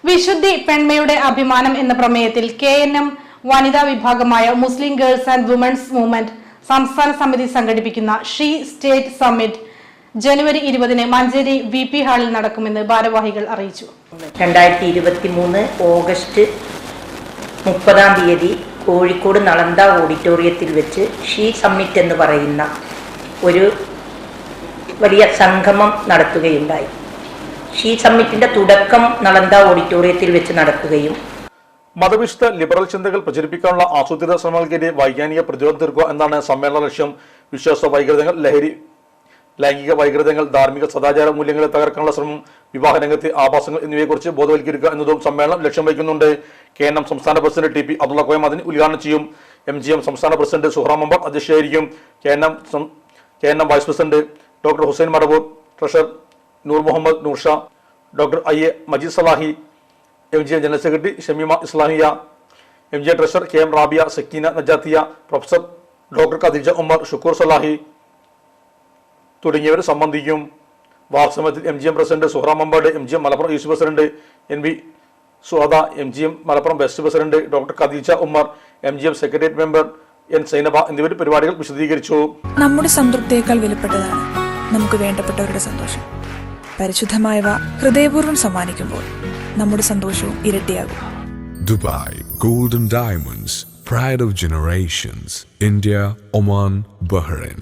വിശുദ്ധി പെൺമയുടെ അഭിമാനം എന്ന പ്രമേയത്തിൽ KNM വനിതാ വിഭാഗമായ മുസ്ലിം ഗേൾസ് ആൻഡ് വുമൻസ് മൂവ്മെന്റ് സംസ്ഥാന സമിതി സംഘടിപ്പിക്കുന്ന she state summit January 20 Manjeri VP ഹാളിൽ നടക്കുമെന്ന് ഭാരവാഹികൾ അറിയിച്ചു. 2023 ഓഗസ്റ്റ് 30 കോഴിക്കോട് നളന്ദ ഓഡിറ്റോറിയത്തിൽ വെച്ച് ഷീ സമ്മിറ്റ് എന്ന് പറയുന്ന ഒരു വലിയ സംഗമം നടത്തുകയുണ്ടായി. ഷീ സമ്മിറ്റിന്റെ തുടക്കം നളന്ദ ഓഡിറ്റോറിയത്തിൽ വെച്ച് നടക്കുകയും മതവിശുദ്ധ ലിബറൽ ചിന്തകൾ പ്രചരിപ്പിക്കാനുള്ള ആസൂത്രിത ശ്രമങ്ങൾക്കെതിരെ വൈജ്ഞാനിക പ്രതിരോധം തീർക്കുക എന്നാണ് സമ്മേളന ലക്ഷ്യം. വിശ്വാസ വൈകൃതങ്ങൾ, ലൈംഗിക വൈകൃതങ്ങൾ, ധാർമ്മിക സദാചാര മൂല്യങ്ങളെ തകർക്കാനുള്ള ശ്രമം, വിവാഹ രംഗത്തെ ആഭാസങ്ങൾ എന്നിവയെക്കുറിച്ച് ബോധവൽക്കരിക്കുക എന്നതും സമ്മേളനം ലക്ഷ്യം വയ്ക്കുന്നുണ്ട്. KNM സംസ്ഥാന പ്രസിഡന്റ് TP അബ്ദുള്ള കോയ മദനി ഉദ്ഘാടനം ചെയ്യും. MGM സംസ്ഥാന പ്രസിഡന്റ് സുഹ്റാം മമ്പാട് അധ്യക്ഷയായിരിക്കും. KNM vice president doctor Hussain Madavoor, treasurer Noor Muhammad Noorsha, doctor IA Majeed Salahi, MGM general secretary Shameema Islahiya, MGM treasurer KM Rabiya, Sakeena Najathiya, professor doctor Khadeeja Umar, Shukoor Salahi തുടങ്ങിയവർ സംബന്ധിക്കും. വാർഷികസമ്മേളനത്തിൽ MGM president Suhram Mambad, MGM Malappuram east president NV Suhada, MGM Malappuram west president doctor Khadeeja Umar, MGM secretariat member N Zainaba എന്നിവർ പരിപാടികൾ വിശദീകരിച്ചു. നമ്മുടെ സംതൃപ്തിയേക്കാൾ വിലപ്പെട്ടതാണ് നമുക്ക് വേണ്ടപ്പെട്ടവരുടെ സന്തോഷം. പരിശുദ്ധമായവ ഹൃദയപൂർവ്വം സമ്മാനിക്കുമ്പോൾ നമ്മുടെ സന്തോഷവും ഇരട്ടിയാകും. Dubai Golden Diamonds, Pride of Generations, India, Oman, Bahrain.